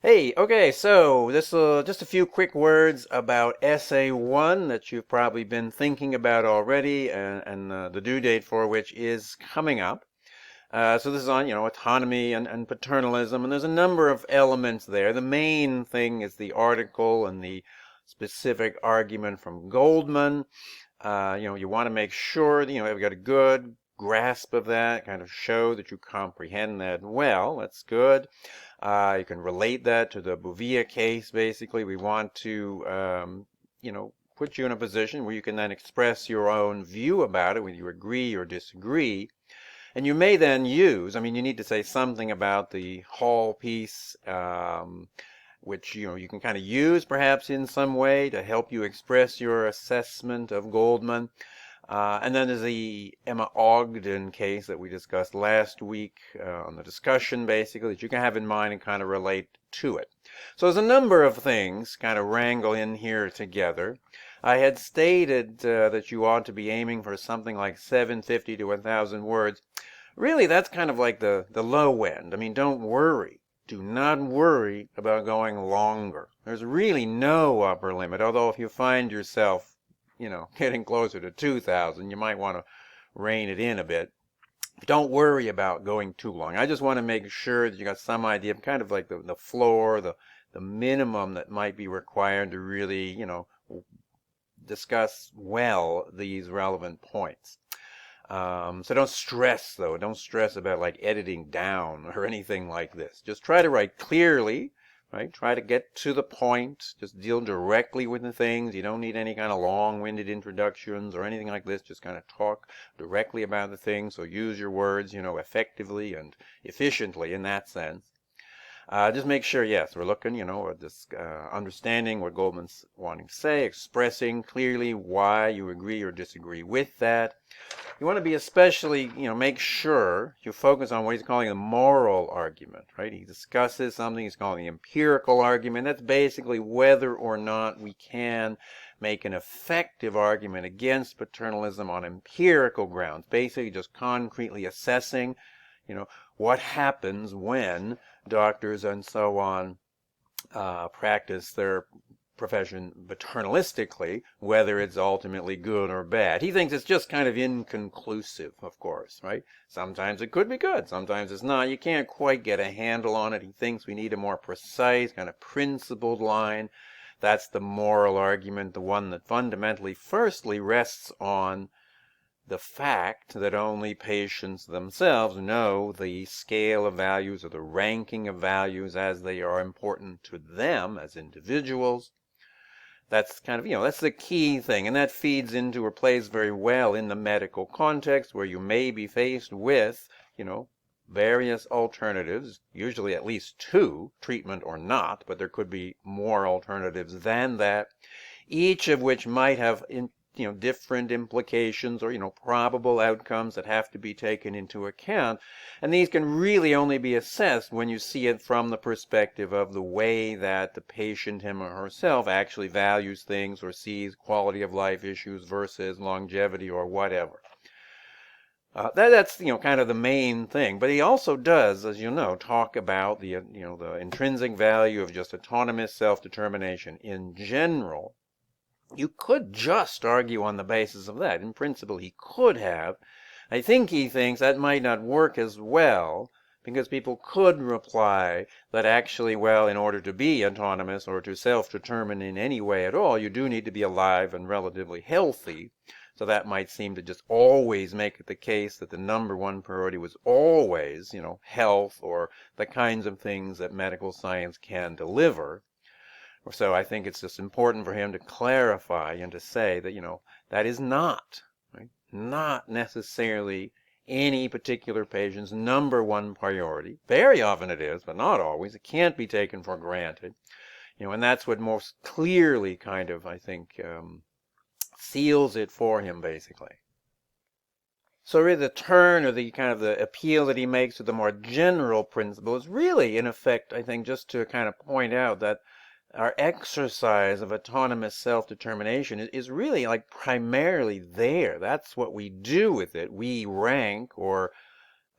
Hey, okay, so this just a few quick words about Essay 1 that you've probably been thinking about already, and the due date for which is coming up. So this is on, autonomy and paternalism, and there's a number of elements there. The main thing is the article and the specific argument from Goldman. You want to make sure that, you've got a good grasp of that, kind of show that you comprehend that well. That's good. You can relate that to the Bouvier case, basically. We want to, put you in a position where you can then express your own view about it, whether you agree or disagree. And you may then use, you need to say something about the Hall piece, which, you can kind of use perhaps in some way to help you express your assessment of Goldman. And then there's the Emma Ogden case that we discussed last week on the discussion, basically, that you can have in mind and kind of relate to it. So there's a number of things kind of wrangle in here together. I had stated that you ought to be aiming for something like 750 to 1,000 words. Really, that's kind of like the low end. Don't worry. Do not worry about going longer. There's really no upper limit, although if you find yourself getting closer to 2,000, you might want to rein it in a bit. Don't worry about going too long. I just want to make sure that you got some idea of kind of like the floor, the minimum that might be required to really, discuss well these relevant points. So don't stress, though. Don't stress about like editing down or anything like this. Just try to write clearly, right? Try to get to the point. Just deal directly with the things. You don't need any kind of long-winded introductions or anything like this. Just kind of talk directly about the things. So use your words, effectively and efficiently in that sense. Just make sure, yes, we're looking, at this understanding what Goldman's wanting to say, expressing clearly why you agree or disagree with that. You want to be especially, make sure you focus on what he's calling the moral argument, right? He discusses something he's calling the empirical argument. That's basically whether or not we can make an effective argument against paternalism on empirical grounds, basically just concretely assessing, what happens when doctors and so on practice their profession paternalistically, whether it's ultimately good or bad. He thinks it's just kind of inconclusive, of course, right? Sometimes it could be good, sometimes it's not. You can't quite get a handle on it. He thinks we need a more precise, kind of principled line. That's the moral argument, the one that fundamentally, firstly, rests on the fact that only patients themselves know the scale of values or the ranking of values as they are important to them as individuals. That's kind of, that's the key thing, and that feeds into or plays very well in the medical context where you may be faced with, various alternatives, usually at least two, treatment or not, but there could be more alternatives than that, each of which might have different implications or, probable outcomes that have to be taken into account. And these can really only be assessed when you see it from the perspective of the way that the patient, him or herself, actually values things or sees quality of life issues versus longevity or whatever. That's kind of the main thing. But he also does, as you know, talk about the the intrinsic value of just autonomous self-determination in general. You could just argue on the basis of that. In principle, he could have. I think he thinks that might not work as well because people could reply that actually, well, in order to be autonomous or to self-determine in any way at all, you do need to be alive and relatively healthy. So that might seem to just always make it the case that the number one priority was always, health or the kinds of things that medical science can deliver. So I think it's just important for him to clarify and to say that, that is not, right, not necessarily any particular patient's number one priority. Very often it is, but not always. It can't be taken for granted. And that's what most clearly kind of, I think, seals it for him, basically. So really the turn or the kind of the appeal that he makes to the more general principle is really, in effect, I think, just to kind of point out that our exercise of autonomous self-determination is really like primarily there. That's what we do with it. We rank or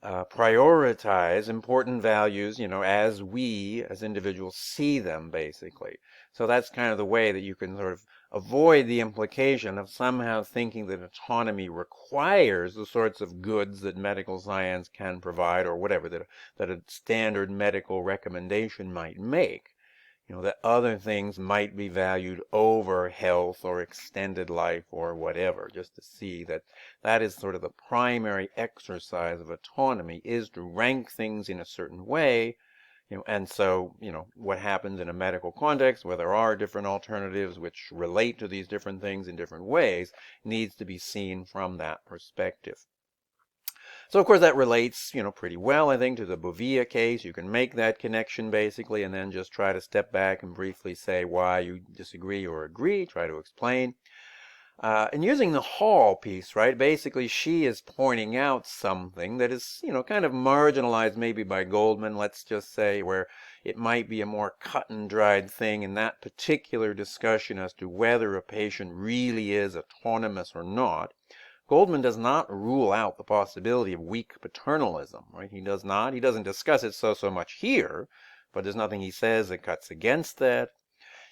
prioritize important values, as we as individuals see them, basically. So that's kind of the way that you can sort of avoid the implication of somehow thinking that autonomy requires the sorts of goods that medical science can provide, or whatever that a standard medical recommendation might make. That other things might be valued over health or extended life or whatever, just to see that that is sort of the primary exercise of autonomy, is to rank things in a certain way. And so, what happens in a medical context, where there are different alternatives which relate to these different things in different ways, needs to be seen from that perspective. So, of course, that relates, pretty well, I think, to the Bovia case. You can make that connection, basically, and then just try to step back and briefly say why you disagree or agree, try to explain. And using the Hall piece, right, basically she is pointing out something that is, kind of marginalized maybe by Goldman, let's just say, where it might be a more cut and dried thing in that particular discussion as to whether a patient really is autonomous or not. Goldman does not rule out the possibility of weak paternalism, right? He does not. He doesn't discuss it so much here, but there's nothing he says that cuts against that.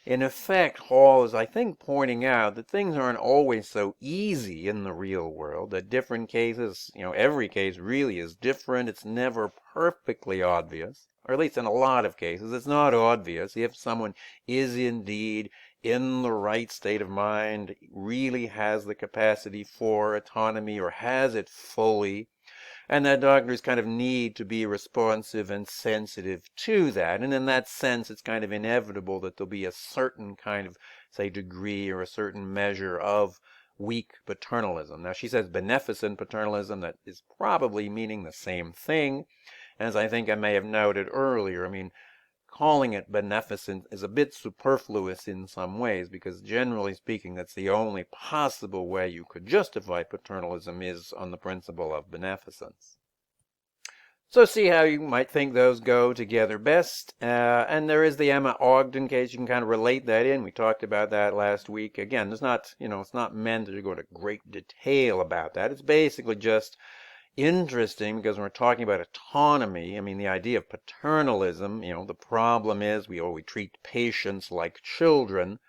In effect, Hall is, I think, pointing out that things aren't always so easy in the real world, that different cases, every case really is different. It's never perfectly obvious, or at least in a lot of cases, it's not obvious if someone is indeed in the right state of mind, really has the capacity for autonomy or has it fully, and that doctors kind of need to be responsive and sensitive to that. And in that sense, it's kind of inevitable that there'll be a certain kind of, say, degree or a certain measure of weak paternalism. Now, she says beneficent paternalism. That is probably meaning the same thing. As I think I may have noted earlier, I mean, calling it beneficent is a bit superfluous in some ways, because generally speaking, that's the only possible way you could justify paternalism, is on the principle of beneficence. So see how you might think those go together best. And there is the Emma Ogden case. You can kind of relate that in. We talked about that last week. Again, there's not, it's not meant to go into great detail about that. It's basically just interesting because when we're talking about autonomy, I mean, the idea of paternalism, the problem is we treat patients like children,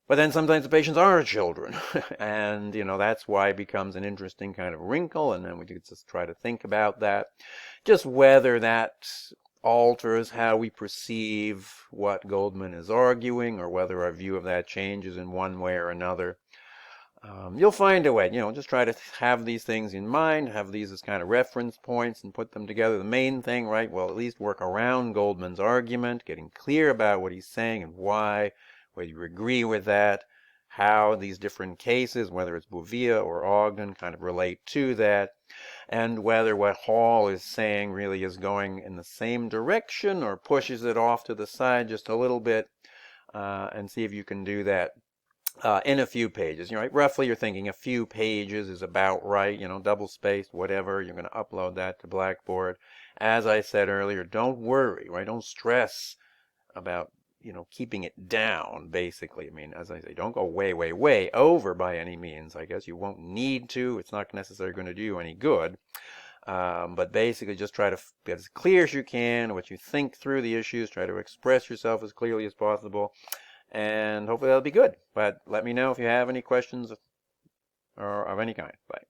but then sometimes the patients are children. And, that's why it becomes an interesting kind of wrinkle. And then we could just try to think about that, just whether that alters how we perceive what Goldman is arguing, or whether our view of that changes in one way or another. You'll find a way, just try to have these things in mind, have these as kind of reference points and put them together. The main thing, right, well, at least work around Goldman's argument, getting clear about what he's saying and why, whether you agree with that, how these different cases, whether it's Bovia or Ogden, kind of relate to that, and whether what Hall is saying really is going in the same direction or pushes it off to the side just a little bit, and see if you can do that in a few pages. Right? Roughly you're thinking a few pages is about right, double spaced, whatever. You're going to upload that to Blackboard. As I said earlier, don't worry, right? Don't stress about, keeping it down, basically. I mean, as I say, don't go way over by any means. I guess you won't need to. It's not necessarily going to do you any good. But basically just try to get as clear as you can what you think through the issues. Try to express yourself as clearly as possible. And hopefully that'll be good. But let me know if you have any questions or of any kind. Bye.